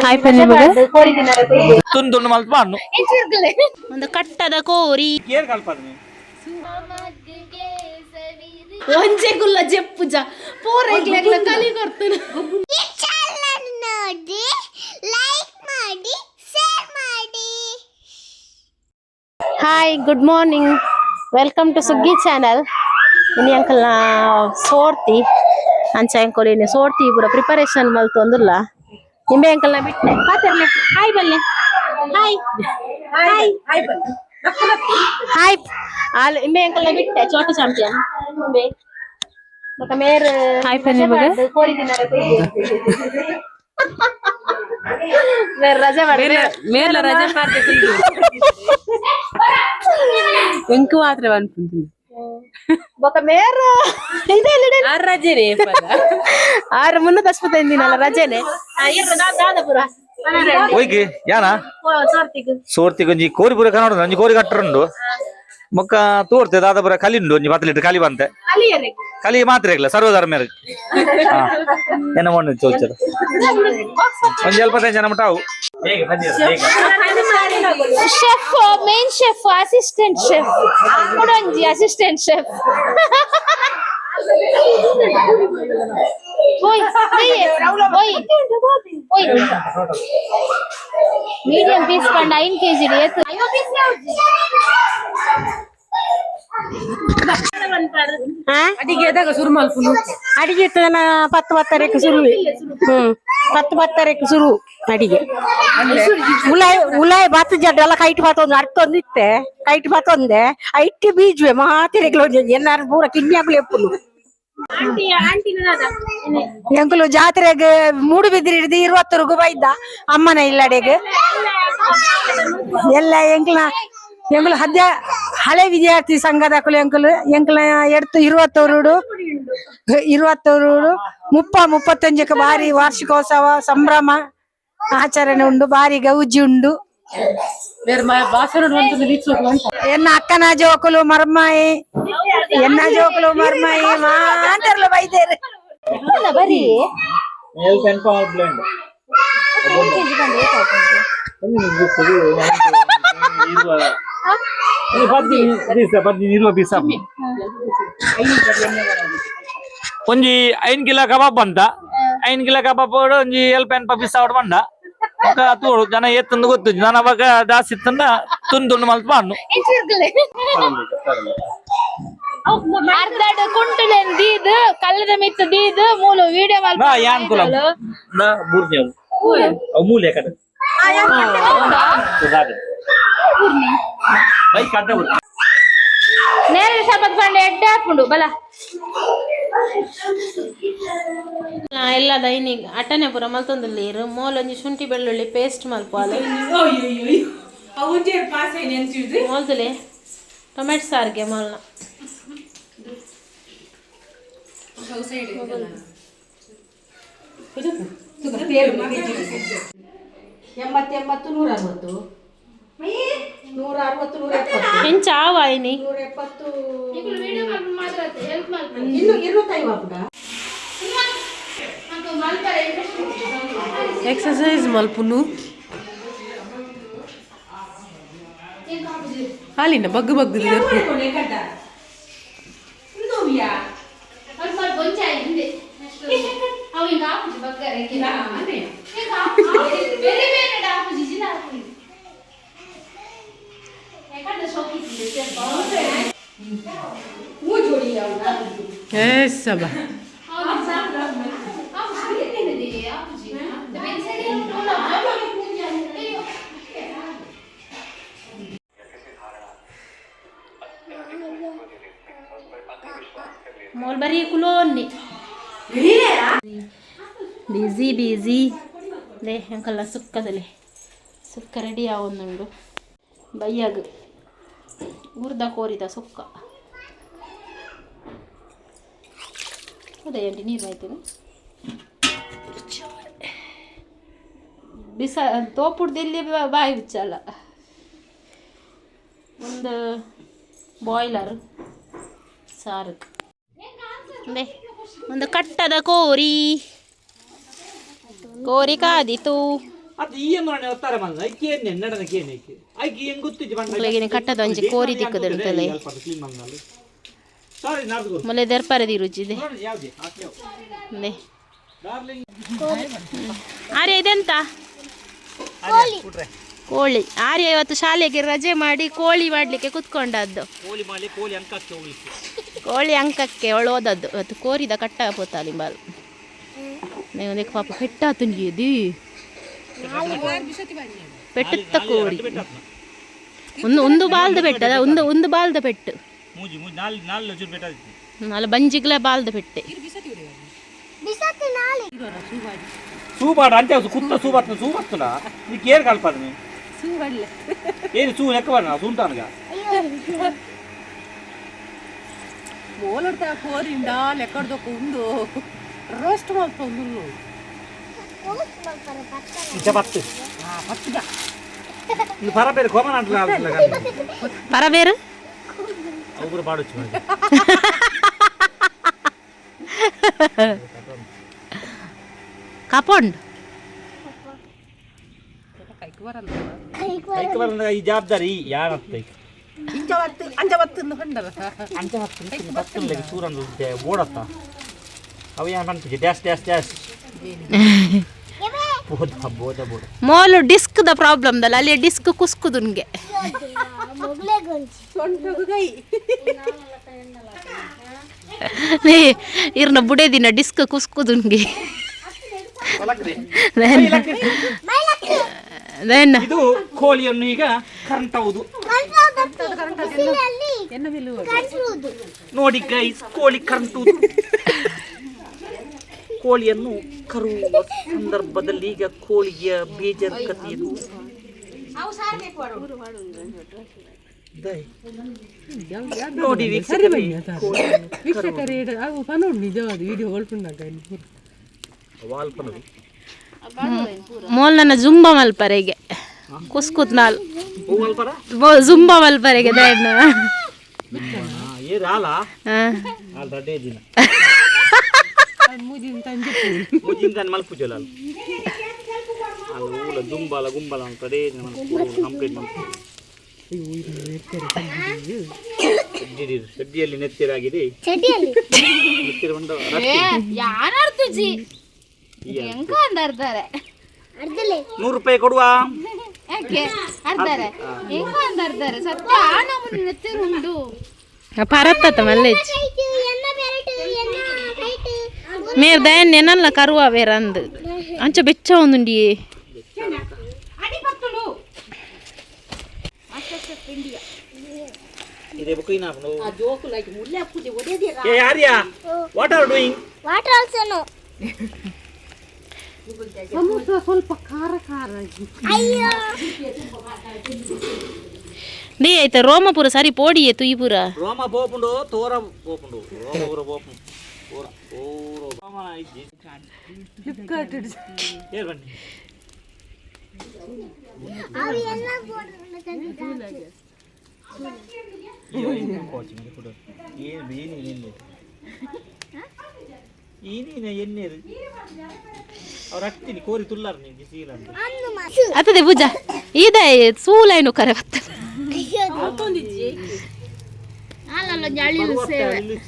Hi ಪನ್ನಿ ಮಗ ತುಂಡು ಮಲ್ಪ ಅನ್ನು ಒಂದು ಕಟ್ಟದ ಕೋರಿ ಒಂಜೆ ಗುಲ್ಲ ಜೆಪ್ಪುಜ ಪೂರ ಇಗ್ಲೆಗ್ಲ ಕಲಿ ಕೊಡ್ತಾನೆ ನೋಡಿ ಲೈಕ್ ಮಾಡಿ ಶೇರ್ ಮಾಡಿ. Hi good morning, welcome to Suggi channel. ಇನಿ ಅಂಕಲ್ನ ಸೋರ್ತಿ ಅಂಚ ಅಂಕಲ್ ಇನ್ನು ಸೋರ್ತಿ ಪೂರ ಪ್ರಿಪರೇಷನ್ ಮಲ್ತೊಂದುಲ್ಲ. ನಿಂಬೆ ಅಂಕಲ್ನ ಬಿಟ್ಟೆ ಪಾತಿರ್ಲೆ ಹಾಯ್ ಬಲ್ಲೆ ಹಾಯ್ ಹಾಯ್ ಹಾಯ್ ಆಲ್ ನಿಂಬೆ ಅಂಕಲ್ನ ಬಿಟ್ಟೆ ಚೋಟ ಚಾಂಪಿಯನ್ ನಿಂಬೆ ಮತ್ತ ಮೇರ್ ಹಾಯ್ ಪನ್ನಿ ಮಗ ಕೋರಿ ದಿನಾರೆ ಮೇರ್ ರಜೆ ಮಾಡಿ ಮೇರ್ ರಜೆ ಮಾಡ್ದೆ ಎಂಕು ಮಾತ್ರ ಅನ್ಕೊಂತೀನಿ ಬೊಕ ಮೇರ್ ಇದೆ ಆರ್ ರಜೆ ರೇ ಆರ್ 365 ದಿನ ರಜೆನೆ ದಾದಪುರ ಹೋಯ್ಗೆ ಯಾನ ಸೋರ್ತಿಗೆ ಒಂಜಿ ಕೋರಿ ಪೂರ ಕನ್ನಡ ಒಂಜಿ ಕೋರಿ ಕಟ್ಟರುಂಡು ಮೊಕ್ಕ ತೋರ್ತೆ ದಾದಪುರ ಕಲಿ ಉಂಡು ಒಂಜಿ 10 ಲೀಟರ್ ಕಲಿ ಬಂತೆ ಕಲಿ ಮಾತ್ರ ಇಲ್ಲ ಸರ್ವಧರ್ಮ ಏನ ಮಾಡಿ ಚೋಚರು ಒಂದ್ ಸ್ವಲ್ಪ ಜನ ಮಟಾವು chef main chef assistant chef ಕೊಡಂಜಿ ಅಸಿಸ್ಟೆಂಟ್ ಶೆಫ್ ಮೀಡಿಯಂ ಪೀಸ್ ಪಂಡ 9 kg ಅಡಿಗೆ ಶುರು ಮಲ್ಪುನು ಅಡಿಗೆ 10 ಶುರು 10 ಶುರು ಅಡಿಗೆ ಉಲಾಯ್ ಬಾತ್ ಜಡ್ಡೆಲ್ಲ ಕೈಟ್ ಬಾತ್ ಒಂದು ಅರ್ಥೊಂದಿತ್ತೆ ಕೈಟ್ ಬಾತ್ ಒಂದೆ ಐಟಿ ಬೀಜ್ವೆ ಮಾತಿರೆಗ್ಲು ಎನ್ನಾರು ಪೂರ ಕಿಡ್ನಿಯಾಗ್ಲು ಎಪ್ಪುನು ಎಂಕುಲು ಜಾತ್ರೆಗೆ ಮೂಡು ಬಿದ್ರಿ ಹಿಡಿದು 20 ರೂಪಾಯಿ ಬೈದ ಅಮ್ಮನ ಇಲ್ಲಡೆಗೆ ಎಲ್ಲ ಎಂಕ್ಲ ಹಳೆ ವಿದ್ಯಾರ್ಥಿ ಸಂಘದ ಎಂಕುಲ ಎಡ್ತು 20 ರು 35 ಬಾರಿ ವಾರ್ಷಿಕೋತ್ಸವ ಸಂಭ್ರಮ ಆಚರಣೆ ಉಂಡು ಬಾರಿ ಗೌಜಿ ಉಂಡು ಎನ್ನ ಅಕ್ಕನ ಜೋಕುಲು ಮರ್ಮಾಯಿ ಮಾಂತರ್ಲ ಬೈದೇರು ಬರೀ ಒಂಜಿ 5 ಕಿಲೋ ಕಬಾಬ್ ಅಂತ 5 ಕಿಲೋ ಕಬಾಬ್ ಒಂಜಿ ಎಲ್ಪೆನ್ ಪಪಿಸ್ ಔಟ್ ಬಂಡ ತೋಡು ಜನ ಎತ್ತಂದು ಗೊತ್ತು ನಾನು ಅವಾಗ ಜಾಸ್ತಿ ತಂದ ತುಂಡು ಮಲ್ಪ ಅನ್ನು ಅರ್ಧಡ್ ಕುಂಟುಲೆನ್ ದೀದ್ ಕಲ್ಲದ ಮಿತ್ತು ದೀದ್ ಮೂಲು ವಿಡಿಯೋ ಮಲ್ಪ ಯಾನ್ ಕುಲ ನಾ ಬೂರ್ನಿ ಅವು ಮೂಲೆ ಕಡೆ ಬೈ ಕಟ್ಟ ನೇರ ಶಪತ್ ಪಂಡ ಎಡ್ಡೆ ಹಾಕೊಂಡು ಬಲ ಎಲ್ಲ ದೈನಿಗ್ ಅಟನೆ ಪುರ ಮಲ್ತೊಂದುಲ್ಲಿ ಮೋಲೊಂಜಿ ಶುಂಠಿ ಬೆಳ್ಳುಳ್ಳಿ ಪೇಸ್ಟ್ ಮಲ್ಪಾಲೆ ಮೋಲ್ತಲೆ ಟೊಮೆಟೊ ಸಾರಿಗೆ ಮೋಲ್ನ ಹೆಂಚ ಆವಾಯಿನಿ ಎಕ್ಸರ್ಸೈಸ್ ಮಲ್ಪುನು ಹಾಲಿನ ಬಗ್ಗು ಸಬ मोल बरी कुलोनी बिजी ले अंकल सुक्कदले सुक्क रेडी आवुंदुंडु बಯ್ಯग ಊರ್ದ ಕೋರಿದ ಸುಕ್ಕ ಅದೇ ಅಂಟಿ ನೀರು ಆಯ್ತು ಬಿಸ ತೋಪುಡ್ದಲ್ಲಿ ಬಾಯಿ ಬಿಚ್ಚಲ್ಲ ಒಂದು ಬಾಯ್ಲರ್ ಸಾರು ಒಂದು ಕಟ್ಟದ ಕೋರಿ ಕಾದಿತು ಅದು ಈ ಮನೆ ಒತ್ತಾರೆ ಬಂದ ಐಕಿ ಏನೇ ನಡನಕ್ಕೆ ಏನಕ್ಕೆ ಐಕಿ ಹೆಂಗ್ ಗೊತ್ತಿದ್ದು ಬಂದ ಮುಲೆಗಿನ ಕಟ್ಟದ ಒಂಜಿ ಕೋರಿ ದಿಕ್ಕದಂತಲೆ ಕ್ಲೀನ್ ಮಾಡಲ್ಲ ಸಾರಿ ನಾರ್ದು ಮುಲೆ ದರ್ಪರದಿ ರುಚಿದೆ ಯಾವ್ದು ಹಾಕ್ಯೋ ನೇ ಡಾರ್ಲಿಂಗ್ ಆರ್ಯ ಇದೆಂತ ಕೋಳಿ ಆರ್ಯ ಇವತ್ತು ಶಾಲೆಗೆ ರಜೆ ಮಾಡಿ ಕೋಳಿ ಮಾಡ್ಲಿಕ್ಕೆ ಕುತ್ಕೊಂಡದ್ದು ಕೋಳಿ ಮಾಡಿ ಕೋಳಿ ಅಂಕಕ್ಕೆ ಹೋಗ್ಲಿಕ್ಕೆ ಕೋಳಿ ಅಂಕಕ್ಕೆ ಅವಳು ಓದದ್ದು ಇವತ್ತು ಕೋರಿದ ಕಟ್ಟ ಪೋತಾಲಿ ಬಾಲ್ ನೀವು ದೇख ಪಾಪ ಪೆಟ್ಟ ತುಂಜಿಯದಿ ಪೆಟ್ಟ ಕೋಳಿ ಒಂದು ಬಾಲ್ದ ಪೆಟ್ಟ ಒಂದು ಬಾಲ್ದ ಪೆಟ್ಟು ಮೂಜಿ ನಾಲ್ಕು ಜೂರು ಬೆಟ್ಟ ನಾಲ್ ಬಂಜಿಗ್ಲ ಬಾಲ್ದ ಪೆಟ್ಟೆ ಸೂಪಾಡು ಅಂತೆ ಕುತ್ತ ಸೂಬತ್ತುನ ನೀನು ಕೇರ್ ಕಲ್ಪದ ನೀನು ಏನು ಸೂ ಎಕ್ಕಬಾರ ನಾವು ಸುಂಟಾನಗ ಓಲಡ್ತಾ ಕೋರಿಂದ ಲೆಕ್ಕಡ್ದಕ್ಕೆ ಒಂದು ರೋಸ್ಟ್ ಮಾಡ್ಕೊಂಡು ಪತ್ತು ಇದು ಪರಬೇರೆ ಕೋಮನ ಅಂಟಲ್ಲ ಪರಬೇರು ಒಬ್ಬರು ಪಾಡೊಚ್ಚು ಕಾಪೊಂಡ್ ಕೈക്ക് പറഞ്ഞ ഈ ജാബ്ദാരി യാനത്തെ അഞ്ച പത്തുണ്ടെങ്കിൽ സൂരൻ ഓടത്ത അವ ഞാൻ പറഞ്ഞിട്ട് ಡ್ಯಾಶ್ ಡ್ಯಾಶ್ ಡ್ಯಾಶ್ ಮೋಲು ಡಿಸ್ಕ್ ದ ಪ್ರಾಬ್ಲಮ್ ದಲ್ಲ ಅಲ್ಲಿ ಡಿಸ್ಕ್ ಕುಸ್ಕುದುನ್ಗೆ ಇರ್ನ ಬುಡೆ ದಿನ ಡಿಸ್ಕ್ ಕುಸ್ಕುದುನ್ಗೆ ಇದು ಕೋಳಿಯನ್ನು ಈಗ ಕರಂಟವುದು ನೋಡಿ ಗೈಸ್ ಕೋಳಿ ಕರಂಟುವುದು ಕೋಳಿಯನ್ನು ಕರುವ ಸಂದರ್ಭದಲ್ಲಿ ಈಗ ಕೋಳಿಯ ಬೇಜಾರ್ ಕಥೆಯನ್ನು ನೋಡಿ ಮೋಲ್ ನನ್ನ ಜುಂಬ ಮಲ್ಪರೆಗೆ ಕುಸ್ಕುತ್ ನಾಲ್ ಜುಂಬ ಮಲ್ಪರೆಗೆ ದೇಣ್ಣ ಮಲ್ಪುಜಲ ದುಂಬಾಲ ಗುಂಬಲ ಅಂತಡೆ ಕಂಪ್ಲೀಟ್ ಶೆಡ್ಡಿಯಲ್ಲಿ ನೆತ್ತಿರಾಗಿದೆ ₹100 ಕೊಡುವ ಪರತ್ತ ಮಲ್ಲೇಜ್ ಮೇರ್ ದಯನ್ ನೆನಲ್ಲ ಕರುವ ಬೇರಂದ್ ಅಂಚ ಬೆಚ್ಚ ಒಂದುಂಡಿ ಇದೆ ಬುಕಿನ ಏ ಯಾರಿಯಾ what are doing water also no samosa ಸ್ವಲ್ಪ ಖಾರ ಖಾರ ಅಯ್ಯೋ ನೀ ಆಯ್ತಾ ರೋಮಪುರ ಸರಿ ಪೋಡಿಯೇ ತುಯಿಪುರ ರೋಮ ಬೋಪುಂಡು ತೋರ ಬೋಪುಂಡು ರೋಮ ಬೋಪುಂಡು ತೋರ ಓರೋ ರೋಮ ಐಜಿ ಫ್ಲಿಪ್ಕಾರ್ಟ್ ಏ ಬನ್ನಿ ಅವು ಎಲ್ಲ ಬೋರ್ಡ್ ಎಣ್ಣೆರು ಅವ್ರು ಹತ್ತೀನಿ ಕೋರಿ ತುಲ್ಲಾರ ನೀವು ಸೀಲಂತ ಅತ್ತದೆ ಪೂಜಾ ಇದೆ ಸೂಲೈನು ಕರೆ ಬತ್ತ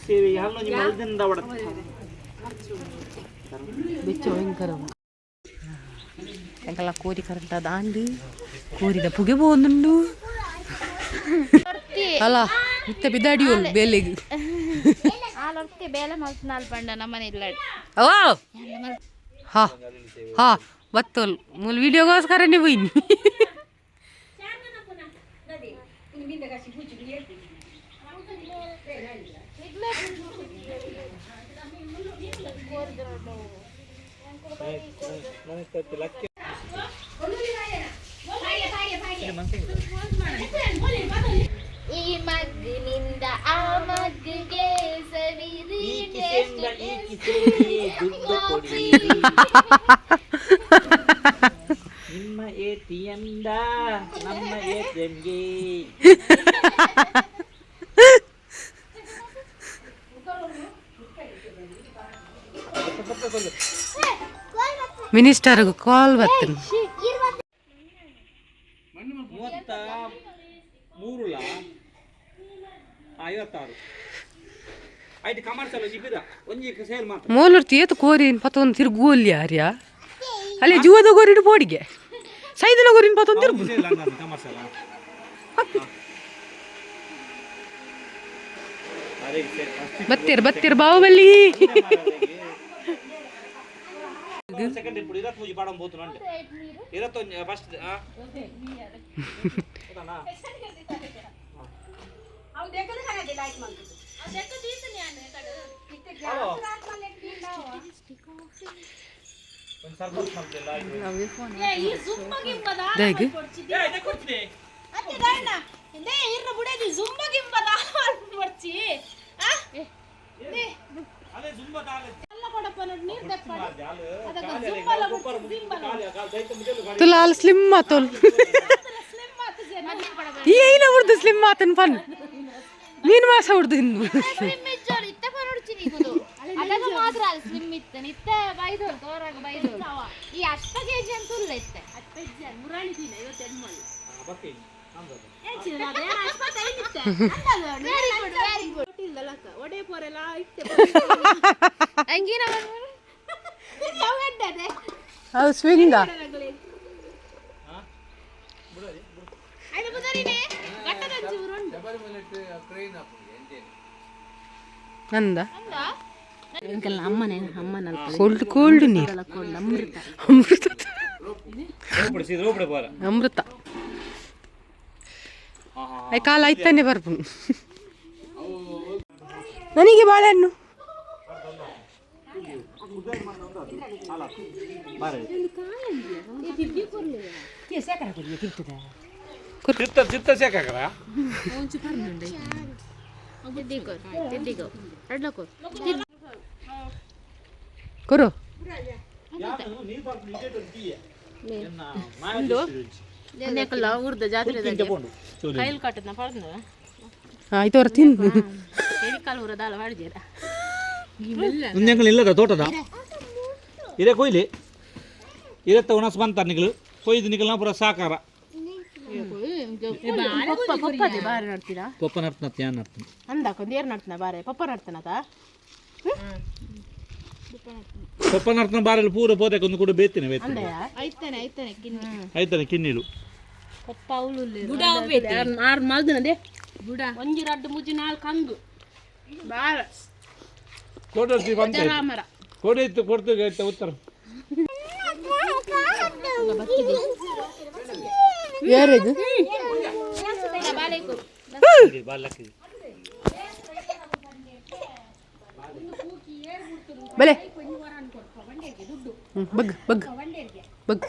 ಸೇವೆ ಹಲ್ಲೊಂಜಿ ಮಲ್ದಿಂದ ಎಂಕಲ್ಲ ಕೋರಿ ಕರೆಂಟ್ ದಾಂಡು ಕೋರಿದ ಪುಗೆ പോകുന്നുണ്ട് ಅಲ್ಲ ಮತ್ತೆ ಬಿದ್ದಾಡಿಯೋಳು ಬೇಲೆಗೆ ಆಲೊರ್ಕೆ ಬೇಲೆ ಮಲ್ತನಾಲ್ ಪಂಡ ನಮ್ಮನೆ ಇಲ್ಲ ಓ ಹಾ ಹಾ ಬತ್ತೋಲ್ ಮೂಲ ವಿಡಿಯೋಗೋಸ್ಕರ ನೀವು ಇನ್ನು ಈ ಮಗ್ಗಿನಿಂದ ಆ ಮಗ್ಗಿಗೆ ಸವಿದಿ ನಿಮ್ಮ ಎಟಿಎಂದ ನಮ್ಮ ಎಟಿಎಂಗೆ ಮಿನಿಸ್ಟರ್ಗೂ ಕಾಲ್ ಬರ್ತೇನೆ 33 56 ಐದು ಕಮರ್ಷಿಯಲ್ ಜಿಬಿದ ಒಂಜಿ ಸೇಲ್ ಮಾತ್ರ ಮೋಲರ್ ತೇತು ಕೋರಿನ್ ಪತ್ತೊಂದು ತಿರುಗೋಲಿ ಯಾರ್ಯಾ ಅಲ್ಲೇ ಜೀವದ ಗೋರಿಡು ಬೋಡಿಗೆ ಸೈದನ ಗೋರಿನ್ ಪತ್ತೊಂದು ತಿರುಗು ಕಮರ್ಷಿಯಲ್ ಬತ್ತೀರ್ ಬಾಹುಬಲಿ ಸೆಕೆಂಡ್ ఇప్పుడు 23 పాడం పోతున్నాండి 29 ఫస్ట్ ತುಲಾಲ್ ಸ್ಲಿಮ್ ಮಾತೋಲ್ ಏನ ಉರ್ದು ಸ್ಲಿಮ್ ಮಾತನ್ ಪನ್ ಮೀನು ಮಾಸ ಉರ್ದು ಇನ್ನು ಅದಕ್ಕೆ ಮಾತ್ರ ಸ್ಲಿಮ್ ಇತ್ತು ನಿತ್ತ ಬೈದೋಳು ತೋರಾಗ ಬೈದೋಳು ಈ 10 kg ಅಂತ ಉಲ್ಲ ಇತ್ತೆ ಮುರಾಳಿ ದಿನ 25 ಅದು ಸ್ವಿಂಗ ಅಂದ ಅಮ್ಮನೇ ಕೋಲ್ಡ್ ನೀರು ಅಮೃತ ಅಮೃತ ಐ ಕಾಲ ಆಯ್ತಾನೆ ಬರ್ಬು ನನಗೆ ಬಾಳೆಹಣ್ಣು ಚಿತ್ತ ಸೇಕಾಕರ ಕೊರು ಊರ್ದ ಜಾತ್ರೆ ಕೈಲ್ ಕಟ್ಟದ್ನ ಪಡ್ದು ಆಯ್ತು ಅವ್ರ ತಿಂದು ಕಾಲು ಊರದಾಲ ಮಾಡಿದ್ದೀರ ಮುಂಜಾನೆ ಇಲ್ಲದ ತೋಟದ ಇದೇ ಕೊಯ್ಲಿ ಇರತ್ತ ಉಣಸ್ ಬಂತ ನಿಗಳು ಕೊಯ್ದು ನಿಗಲ್ನ ಪೂರ ಸಾಕಾರ ಪಪ್ಪದೆ ಬಾರಿ ನಡ್ತೀರಾ ಪಪ್ಪ ನಡ್ತನತ್ ಯಾನ್ ನಡ್ತೀನಿ ಅಂದಾಕೊಂದು ಏರ್ ನಡ್ತನ ಬಾರೆ ಪಪ್ಪ ನಡ್ತನತ ಪಪ್ಪ ನಡ್ತನ ಬಾರಲ್ಲಿ ಪೂರ ಪೋದಕ್ಕೆ ಒಂದು ಕೂಡ ಬೇಯ್ತೇನೆ ಆಯ್ತಾನೆ ಕಿನ್ನಿಲು ಪಪ್ಪ ಅವಳು ಮಲ್ದನದೇ ಬುಡ ಒಂಜಿ ರಡ್ಡು ಮುಜಿ 4 ಕಂದು ಬಾರ ಕೋಟರ್ಸಿ ಬಂತ ಕೋಡಿತ್ತು ಕೊಡ್ತು ಉತ್ತರ ಯಾರಿದು ಬಲೆ ಬಗ್ ಬಗ್ ಬಗ್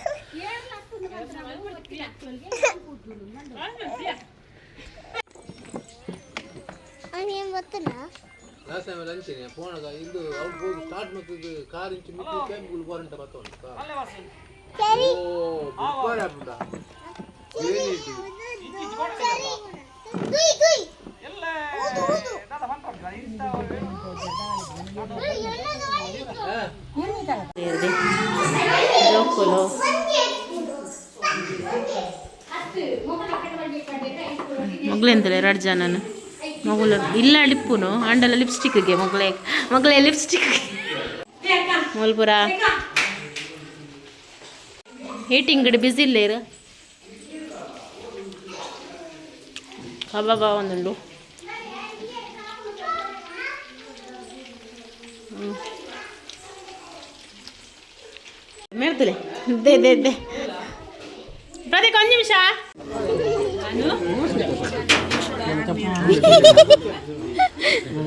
ಅವನೇನು ಗೊತ್ತಿಲ್ಲ ಲಾಸ್ಟ್ ಟೈಮ್ ಅಂತೀನಿ ಫೋನಾಗ ಇದು ಅವ್ರು ಹೋಗಿ ಸ್ಟಾರ್ಟ್ ಮಾಡ್ತಿದ್ದು ಕಾರ್ ಇಂಚು ಮಿಕ್ಕಿ ಕ್ಯಾಂಪ್ಗಳು ಗೋರಂಟ ಬರ್ತಾವ ಓ ಬುಕ್ಕಾರ ಬಿಡ ಏನಿದು ಗುಯ್ ಗುಯ್ ಜೋಕುಲು ಮಗ್ಳೆಂತಲೇ 2 ಜನನು ಮಗಳು ಇಲ್ಲ ಡಿಪ್ಪುನು ಅಂಡಲ ಲಿಪ್ಸ್ಟಿಕ್ಗೆ ಮಗಳೇ ಲಿಪ್ಸ್ಟಿಕ್ ಮಲ್ಪುರ ಹೀಟಿಂಗ್ ಬಿಸಿ ಇಲ್ಲೇರು ಕಬಾಬ ಒಂದುಂಡು ಮೇಡ್ತಲೆ ದೇ ಪ್ರತೀಕ್ 1 ನಿಮಿಷ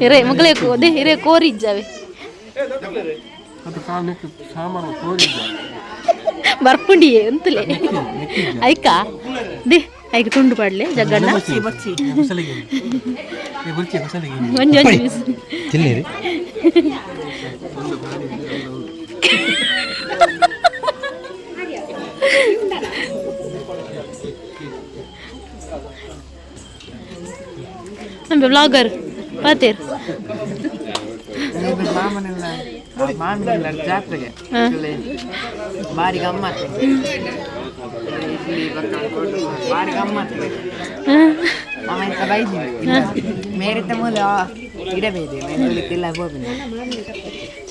ಹಿರೇ ಮಗಳೇ ಕೋದೆ ಹಿರೇ ಕೋರಿಜ್ಜಾವೆ ಬರ್ಪುಂಡಿಯೇ ಅಂತಲೇ ಐಕ ದೇ ಐಕ ತುಂಡು ಪಾಡ್ಲೆ ಜಗ್ಗಣ್ಣ ಒಂಜಿ ನಮ್ಮ ಬ್ಲಾಗರ್ ಪಾತೇರ್ ಜಾತ್ರೆಗೆ ಬಾರಿ ಗಮ್ಮತ್ತು ಇಲ್ಲಿ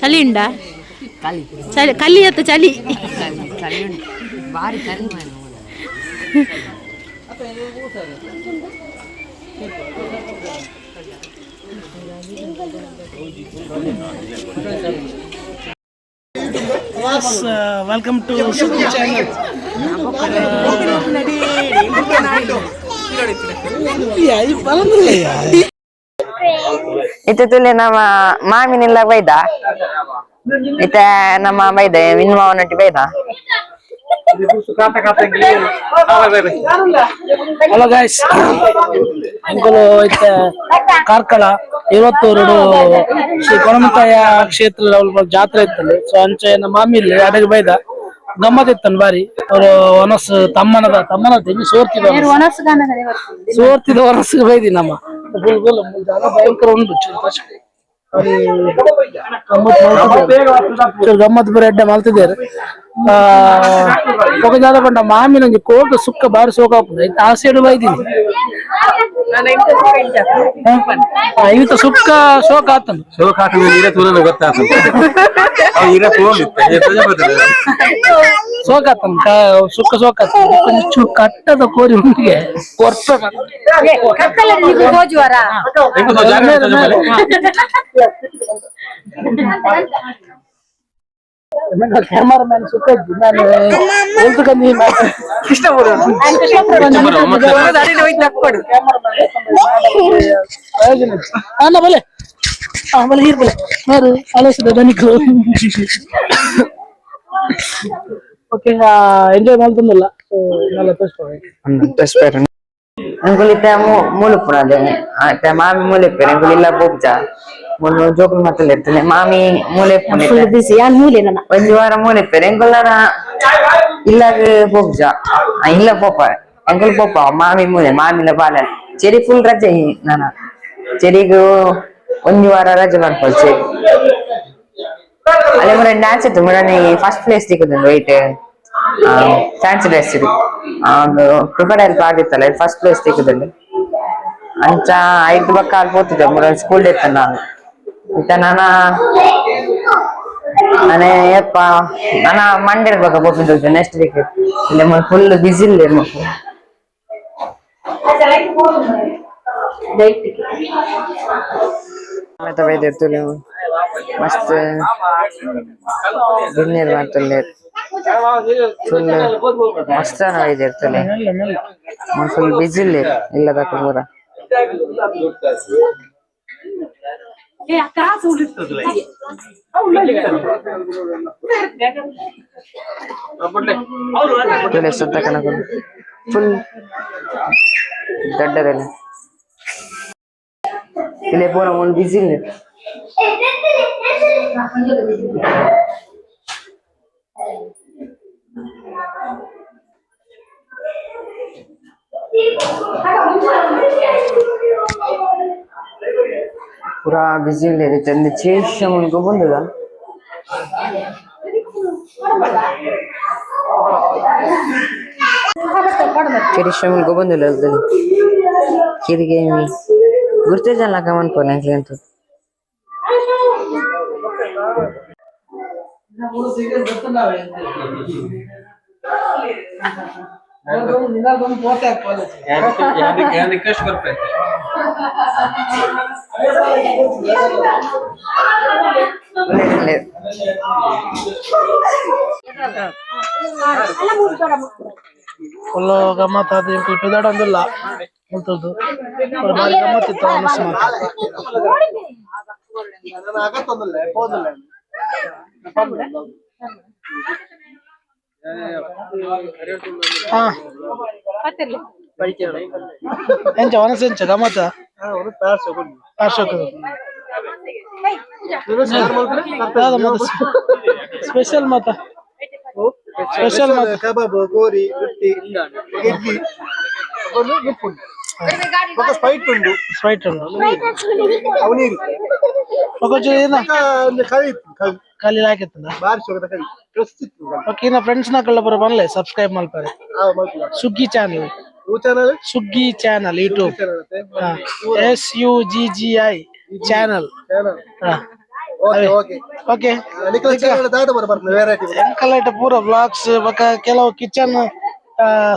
ಚಳಿ ಉಂಡಾ ಚಳಿ ಕಲಿ ಅತ್ತ ಚಳಿ Welcome to Sugi channel. Itu tulen nama mami nila baida. Ita nama baida min mau nanti baida. Hello guys. Angkolo ita Karkala ಇವತ್ತೂರು Shri ಕೊಣಮತಾಯ ಕ್ಷೇತ್ರ ಜಾತ್ರೆ ಇತ್ತಲ್ಲಿ ಸೊ ಅಂಚೆ ನಮ್ಮ ಮಾಮಿಲಿ ಅಡಗೆ ಬೈದ ಗಮ್ಮತ್ ಇತ್ತನ್ ಬಾರಿ ಅವರು ಒನಸ್ ತಮ್ಮನ ತೆಗಿ ಸೋರ್ತಿದ ಒನಸ್ಗೆ ಬೈದಿ ನಮ್ಮ ಭಯಂಕರ ಉಂಟು ಗಮ್ಮತ್ ಬೇರೆ ಎಡ್ಡೆ ಮಲ್ತಿದ್ದಾರೆ ಜಾದ ಪಂಡ ಮಾಮಿ ನಂಗೆ ಕೋಟ ಸುಕ್ಕ ಬಾರಿ ಸೋಕಾಪುಂಡು ಆ ಸೈಡ್ ಬೈದೀನಿ ಇವತ್ತು ಸುಕ್ಕ ಶೋಕ ಆತನು ಶೋಕ ಆತನು ಸುಕ್ಕ ಶೋಕ ಆತನು ಕಟ್ಟದ ಕೋರಿ ಉಂಡಿಗೆ ಕ್ಯಾಮರಾಮ್ಯಾನ್ ಸುಕ್ಕ ಇದ್ದಿ ನಾನು ಹೇಳ್ತಕ್ಕಂದಿ ಅಲ್ಲ ಬಲೆ ಬಲೆ ಹೀರ್ ಬಲೆ ಮಾರು ಆಲೋಚನೆ ಧನಿಕರು ಓಕೆ ಎಂಜಾಯ್ ಮಾಡ್ತಂದಲ್ಲ ಎಲ್ಲ ತೋರಿಸ್ಕೊಂಡು Angkul ita muluk pun ada. Ita mami muluk pun. Angkul illa bukja. Mulu jokul matulet. Mami muluk pun. Full ಬಿಸಿ ಯಾನ್ ಮೂಲೆ ನನ್ನ ಒಂದು ವಾರ muluk pun. Angkul lara illa ke bukja. Illa popa. Angkul popa. Mami muluk. Mami la balan. Ceri full raja hi nana. Ceri ku ಒಂದು ವಾರ raja barpal ceri. Ale mura dance itu mura ni first place dikudun wait. Fancy dress ಇದು ಒಂದು cricket ಪಾಡಿತ್ತಲ್ಲ first place ತೆಗೆದಲ್ಲಿ ಅಂಚ 5 ಬಕ್ಕ ಆಗ್ಬೋತಿದ್ದೆ school day ನಾನು ಇತ್ತ ನಾನೇ ಯಪ್ಪ ನಾನು ಮಂಡೇ ಬಕ್ಕ ಹೋಗಿದ್ದು ನೆಕ್ಸ್ಟ್ ವೀಕ್ ಇಲ್ಲಿ ಫುಲ್ ಬಿಸಿ ಇಲ್ಲ ಮತ್ತೆ ಬೈದಿರ್ತೀವಿ ಮಸ್ತ್ ಡಿನ್ನರ್ ಮಾಡ್ತಲ್ಲ ಫುಲ್ ಮಸ್ತ್ ಇರ್ತದೆ ಫುಲ್ ಬಿಸಿ ಇಲ್ಲ ಪೂರ ಸುತ್ತ ಕನಕ ಫುಲ್ ದೊಡ್ಡದಲ್ಲ ಇಲ್ಲಿ ಪೂರ ಒಂದು ಬಿಸಿ ಇಲ್ಲ पूरा बिजी ले रहे थे चेस उनको बोल देगा चेस उनको बोल देगा किर गए मी गुर्ते जाना कमन कोने के लिए तो रिक्वेस्ट करते ಫುಲ್ ಗಮ್ಮತ್ ಅದು ಪೆದಾಡ ಅಂದಿಲ್ಲ ಮುಲ್ತದ್ದು ಭಾರಿ ಗಮ್ಮತ್ ಇತ್ತು ಅನಸ್ ಎಂಚ ಒನಸ್ ಎಂಚ ಗಮ್ಮತ್ತ ಸ್ಪೆಷಲ್ ಮತ್ತ ಸ್ಪೆಷಲ್ ಮತ್ತ ಕಬಾಬ್ ಗೋರಿ ರೊಟ್ಟಿ ಗಿಡ್ಡಿ ಸ್ಪೈಟ್ ಉಂಟು ಸ್ಪ್ರೈಟ್ ಉಂಟು ಅವನೀರು ಒಂದು ಕವಿ ಕಲಿ ಹಾಕಿತ್ತಲ್ಲ ಬಾರಿ ಶೋಕದ ಕೈ ಡ್ರೆಸ್ ಇತ್ತು ಓಕೆ ಇನ್ನ ಫ್ರೆಂಡ್ಸ್ ನಕಲ್ಲ ಬರ ಬನ್ಲೆ ಸಬ್ಸ್ಕ್ರೈಬ್ ಮಾಡ್ತಾರೆ ಸುಗ್ಗಿ ಚಾನಲ್ ಚಾನಲ್ ಸುಗ್ಗಿ channel YouTube SUGGI channel okay okay okay Nikhil channel ದಾದ ಬರ್ತದೆ ವೆರೈಟಿ ಎಂಕಲೈಟ್ ಪೂರ ವ್ಲಾಗ್ಸ್ ಬಕ ಕೆಲವು ಕಿಚನ್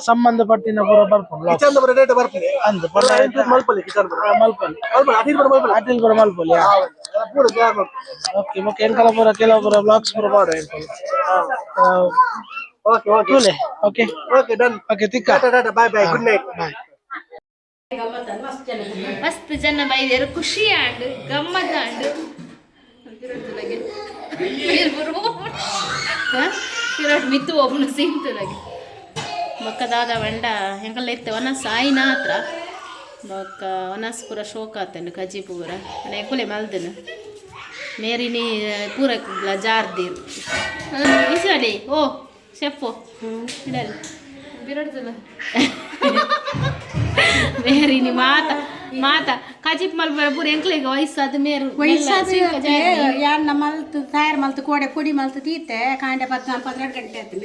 ಸಂಬಂಧಪಟ್ಟಿನ ಪೂರ ಬರ್ಪುಂಡು ಕಿಚನ್ ಬರ ಡೇಟ್ ಬರ್ತದೆ ಅಂದ್ ಮಲ್ಪಲ್ಲಿ ಕಿಚನ್ ಬರ ಮಲ್ಪಲ್ಲಿ ಅದಿಲ್ ಬರ ಮಲ್ಪಲ್ಲಿ ಅಟಿಲ್ ಪೂರ ಮಲ್ಪಲ್ಲಿ ಪೂರ ಜಾಗ ಓಕೆ ಓಕೆ ಎಂಕಲ ಪೂರ ಕೆಲವು ಪೂರ ವ್ಲಾಗ್ಸ್ ಪೂರ ಮಾಡು ಓಕೆ ಓಕೆ ತೂಲೆ ಓಕೆ ಓಕೆ ಡನ್ ಓಕೆ ತಿಕ್ಕ ta ta bye bye good night bye ಮಸ್ತ್ ಜನ ಬೈದ್ಯಾರು ಖುಷಿ ಆಂಡ್ ಗಮ್ಮತ್ ಆಂಡ್ ಇರೋಟ್ ಮಿತ್ತು ಒಬ್ಬನು ಸಿಂತಲಾಗಿ ಬೊಕ್ಕದಾದ ವಂಡ ಹೆಂಗಲ್ಲ ಇತ್ತೆ ವನ ಸಾಯಿನ ಹತ್ರ ಬೊಕ್ಕ ವನಸ್ ಪೂರ ಶೋಕ ಆತನು ಕಜಿ ಪೂರ ಎಂಕುಲೆ ಮಲ್ದನು ಮೇರಿನಿ ಪೂರ ಜಾರ್ದೀರು ಇಸಾಡಿ ಓ ಶೆಫು ಇಡಲಿ ಬಿರಡ್ತಲ್ಲ ಮೇರಿನಿ ಮಾತ ಕಜಿಪ್ ಮಲ್ಪರ ಪೂರ ಎಂಕ್ಲೆಗ ವಯಸ್ಸಾದ ಮೇರು ಯಾನ್ನ ಮಲ್ತು ತಯಾರು ಮಲ್ತು ಕೋಡೆ ಪುಡಿ ಮಲ್ತು ತೀತೆ ಕಾಂಡೆ 14 ಗಂಟೆ ಆಯ್ತು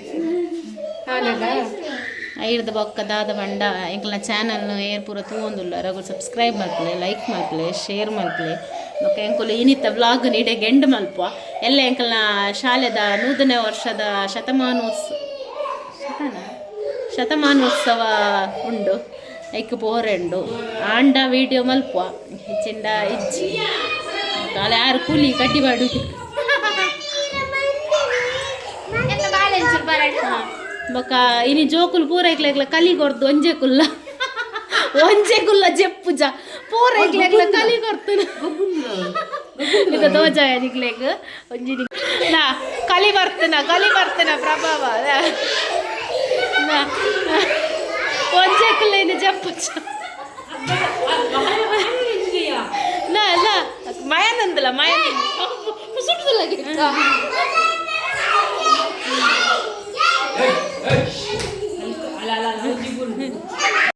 ಐಡ್ದ ಬೊಕ್ಕ ದಾದ ಬಂಡ ಎಂಕಲ್ನ ಚಾನಲ್ ಏರ್ ಪೂರ ತೂವೊಂದುಲ್ಲ ರಗು ಸಬ್ಸ್ಕ್ರೈಬ್ ಮಲ್ಪಲೆ ಲೈಕ್ ಮಲ್ಪಲೆ ಶೇರ್ ಮಲ್ಪಲೆ ಬೊಕ್ಕ ಎಂಕುಲು ಇನಿತ್ತ ವ್ಲಾಗ್ ನೀಡೆ ಗೆಂಡ್ ಮಲ್ಪ ಎಲ್ಲ ಎಂಕಲ್ನ ಶಾಲೆದ ನೂತನ ವರ್ಷದ ಶತಮಾನೋತ್ಸವ ಉಂಡು ಐಕ್ ಪೋರೆಂಡು ಆಂಡ ವಿಡಿಯೋ ಮಲ್ಪ ಹೆಚ್ಚಿಂಡ ಇಜ್ಜಿ ಕಾಲೆ ಯಾರು ಕೂಲಿ ಕಡ್ಡಿ ಬಾಡು ಬೊಕ್ಕ ಇನಿ ಜೋಕುಲು ಪೂರ ಇಕ್ಲೆಗ್ಲ ಕಲಿ ಕೊರ್ದು ಒಂಜೆ ಕುಲ್ಲ ಜೆಪ್ಪುಜ ಪೂರ ಇಕ್ಲೆಗ್ಲ ಕಲಿ ಕೊರ್ತನ ಇದ ದೋಜಾಯ ನಿಕ್ಲೆಗ್ ಒಂಜಿ ನಾ ಕಲಿ ಬರ್ತನ ಪ್ರಭಾವ ಒಂಜೆ ಕುಲ್ಲ ಇನ್ನು ಜಪ್ಪುಜ ನಾ ಮಯನಂದಲ ಸುಟ್ಟದಲ್ಲ